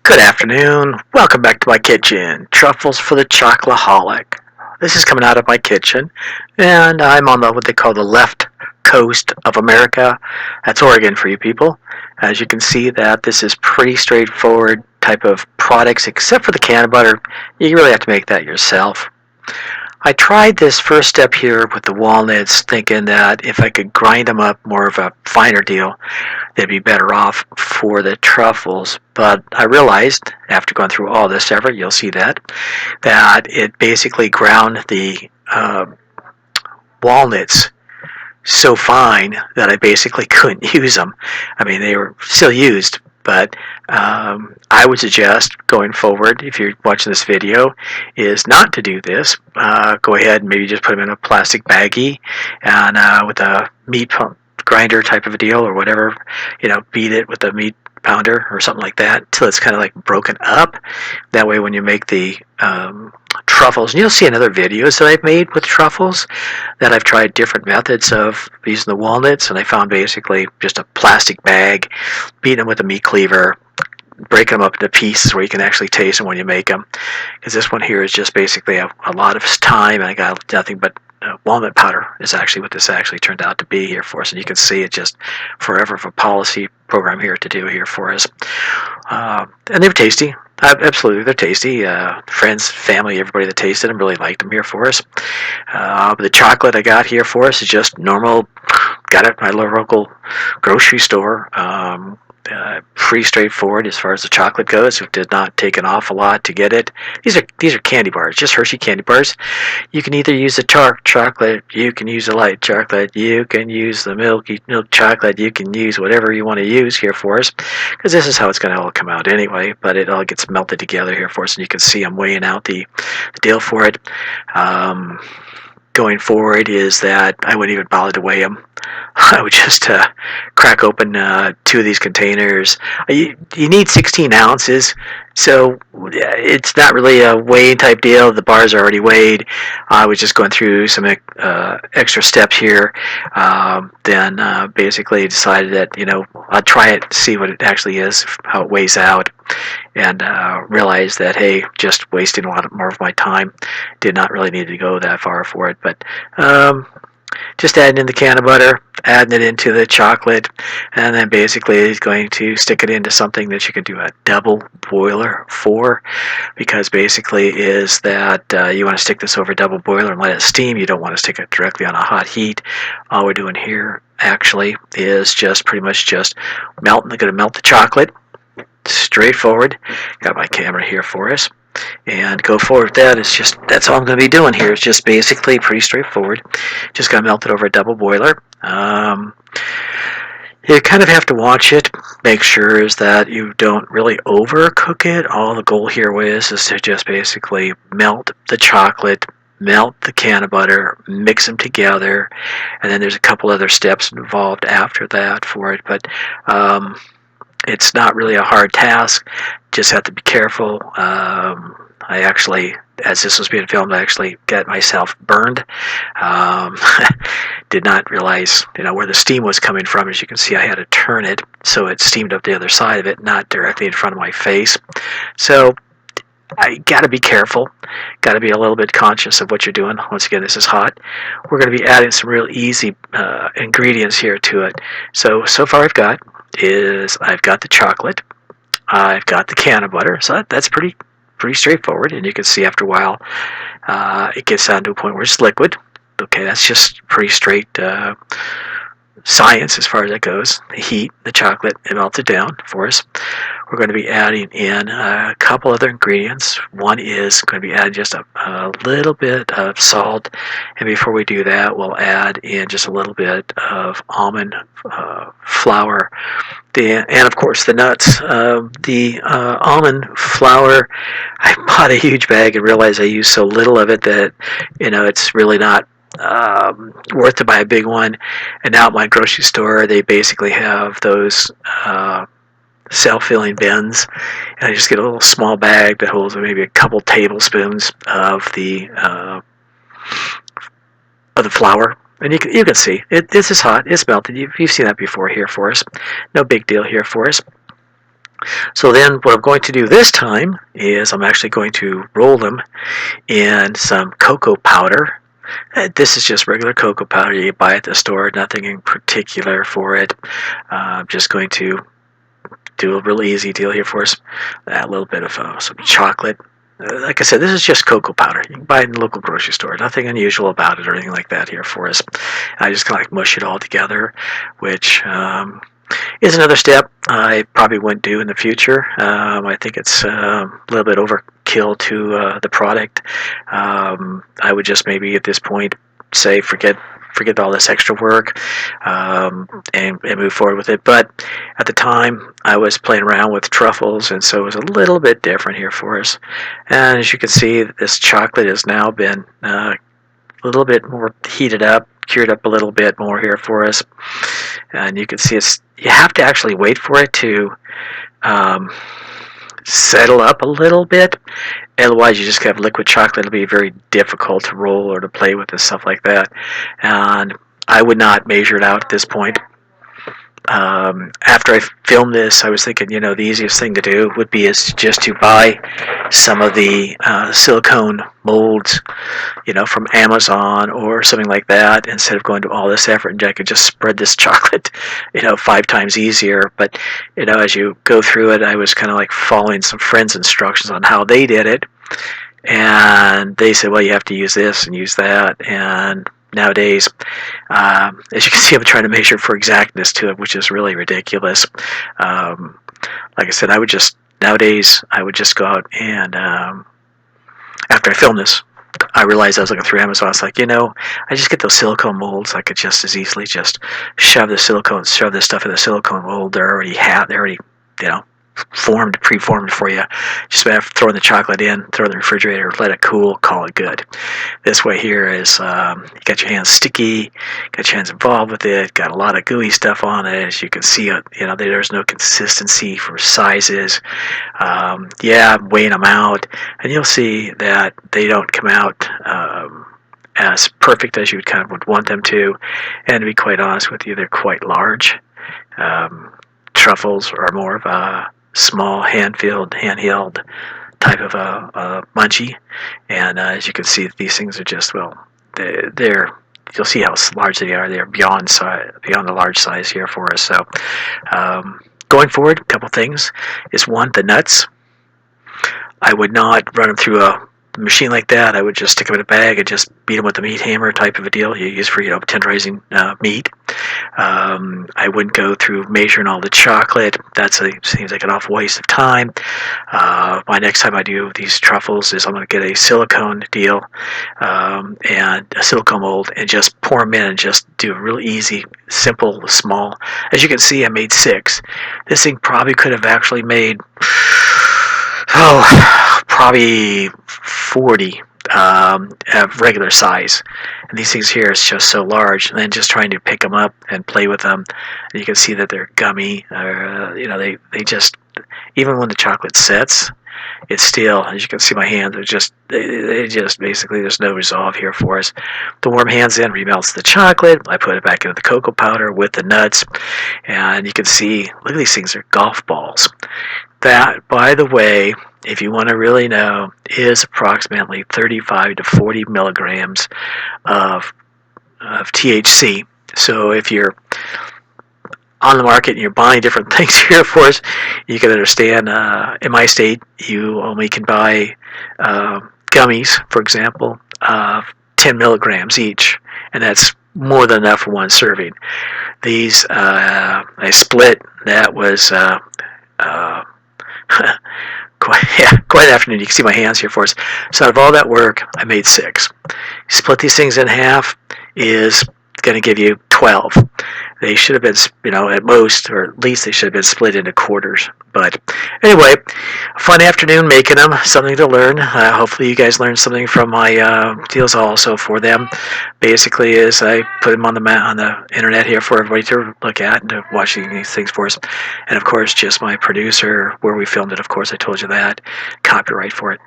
Good afternoon. Welcome back to my kitchen. Truffles for the Chocoholic. This is coming out of my kitchen, and I'm on what they call the left coast of America. That's Oregon for you people. As you can see, that this is pretty straightforward type of products, except for the Cannabutter. You really have to make that yourself. I tried this first step here with the walnuts, thinking that if I could grind them up more of a finer deal, they'd be better off for the truffles. But I realized, after going through all this effort, you'll see that it basically ground the walnuts so fine that I basically couldn't use them. I mean, they were still used, but I would suggest going forward, if you're watching this video, is not to do this. Go ahead and maybe just put them in a plastic baggie and with a meat grinder type of a deal or whatever, beat it with a meat pounder or something like that till it's kind of like broken up. That way when you make the truffles, and you'll see in other videos that I've made with truffles that I've tried different methods of using the walnuts, and I found basically just a plastic bag, beating them with a meat cleaver, breaking them up into pieces where you can actually taste them when you make them. Because this one here is just basically a lot of time, and I got nothing but walnut powder is actually what this actually turned out to be here for us. And you can see it just forever of a policy program here to do here for us. And they're tasty. Absolutely, they're tasty. Friends, family, everybody that tasted them really liked them here for us. The chocolate I got here for us is just normal. Got it at my local grocery store. Pretty straightforward as far as the chocolate goes. It did not take an awful lot to get it. These are candy bars, just Hershey candy bars. You can either use the dark chocolate, you can use the light chocolate, you can use the milk chocolate, you can use whatever you want to use here for us, because this is how it's going to all come out anyway. But it all gets melted together here for us, and you can see I'm weighing out the deal for it. Going forward is that I wouldn't even bother to weigh them. I would just crack open two of these containers. You need 16 ounces, so it's not really a weighing type deal. The bars are already weighed. I was just going through some extra steps here. Then basically decided that I'd try it, see what it actually is, how it weighs out, and realized that, hey, just wasting a lot more of my time. Did not really need to go that far for it, but just adding in the Cannabutter, adding it into the chocolate, and then basically is going to stick it into something that you can do a double boiler for, because basically is that you want to stick this over a double boiler and let it steam. You don't want to stick it directly on a hot heat. All we're doing here actually is just pretty much just melting. Going to melt the chocolate. Straightforward. Got my camera here for us. And go forward with that. That's all I'm going to be doing here. It's just basically pretty straightforward. Just got to melt it over a double boiler. You kind of have to watch it. Make sure is that you don't really overcook it. All the goal here is to just basically melt the chocolate, melt the Cannabutter, mix them together, and then there's a couple other steps involved after that for it. But it's not really a hard task. Just have to be careful. I actually, as this was being filmed, I actually got myself burned. Did not realize, where the steam was coming from. As you can see, I had to turn it so it steamed up the other side of it, not directly in front of my face. So I got to be careful. Got to be a little bit conscious of what you're doing. Once again, this is hot. We're going to be adding some real easy ingredients here to it. So far I've got the chocolate. I've got the Cannabutter. So that's pretty straightforward. And you can see after a while, it gets down to a point where it's liquid. Okay, that's just pretty straight science as far as that goes. The heat, the chocolate, it melts it down for us. We're going to be adding in a couple other ingredients. One is going to be adding just a little bit of salt, and before we do that, we'll add in just a little bit of almond flour, and of course the nuts. The almond flour, I bought a huge bag and realized I used so little of it that it's really not worth to buy a big one. And now at my grocery store, they basically have those self-filling bins, and I just get a little small bag that holds maybe a couple tablespoons of the flour. And you can see this is hot. It's melted. You've seen that before here for us. No big deal here for us. So then what I'm going to do this time is I'm actually going to roll them in some cocoa powder. This is just regular cocoa powder you buy at the store, nothing in particular for it. I'm just going to do a really easy deal here for us. A little bit of some chocolate. Like I said, this is just cocoa powder. You can buy it in the local grocery store. Nothing unusual about it or anything like that here for us. I just kind of like mush it all together, which is another step I probably wouldn't do in the future. I think it's a little bit overkill to the product. I would just maybe at this point say forget all this extra work and move forward with it. But at the time, I was playing around with Truffles, and so it was a little bit different here for us. And as you can see, this chocolate has now been a little bit more heated up, cured up a little bit more here for us. And you can see you have to actually wait for it to settle up a little bit. Otherwise, you just have liquid chocolate. It'll be very difficult to roll or to play with and stuff like that. And I would not measure it out at this point. After I filmed this, I was thinking, the easiest thing to do would be is just to buy some of the silicone molds, from Amazon or something like that, instead of going to all this effort. And I could just spread this chocolate, 5 times easier. But, as you go through it, I was kind of like following some friends' instructions on how they did it. And they said, well, you have to use this and use that. And nowadays, as you can see, I'm trying to measure for exactness to it, which is really ridiculous. Like I said, nowadays, I would just go out and, after I filmed this, I realized I was looking through Amazon. It's like, I just get those silicone molds. I could just as easily just shove this stuff in the silicone mold. They're already, preformed for you. Just have to throw in the chocolate in, throw it in the refrigerator, let it cool, call it good. This way here is, you got your hands sticky, got your hands involved with it, got a lot of gooey stuff on it. As you can see, there's no consistency for sizes. I'm weighing them out, and you'll see that they don't come out as perfect as you kind of would want them to. And to be quite honest with you, they're quite large. Truffles are more of a small handheld type of a munchie, and as you can see, these things are just, they're you'll see how large they are. They're beyond the large size here for us. So going forward, a couple things is, one, the nuts. I would not run them through a machine like that. I would just stick them in a bag and just beat them with a meat hammer type of a deal you use for tenderizing meat. I wouldn't go through measuring all the chocolate. Seems like an awful waste of time. My next time I do these truffles is I'm going to get a silicone deal and a silicone mold and just pour them in and just do a real easy, simple, small. As you can see, I made 6. This thing probably could have actually made probably 40 of regular size. And these things here is just so large. And then just trying to pick them up and play with them, and you can see that they're gummy. They just, even when the chocolate sets, it's still, as you can see, my hands are just, they just basically, there's no resolve here for us. The warm hands in remelts the chocolate. I put it back into the cocoa powder with the nuts, and you can see, look at these things, they're golf balls. That, by the way, if you want to really know, is approximately 35 to 40 milligrams of THC. So if you're on the market and you're buying different things here for us, you can understand, in my state, you only can buy gummies, for example, 10 milligrams each, and that's more than enough for one serving. These, I split, that was quite an afternoon. You can see my hands here for us. So out of all that work, I made 6. Split these things in half is going to give you 12. They should have been, at most, or at least they should have been split into quarters. But anyway, fun afternoon making them, something to learn. Hopefully you guys learned something from my deals also for them. Basically is I put them on the internet here for everybody to look at and to watch these things for us. And of course, just my producer, where we filmed it, of course, I told you that. Copyright for it.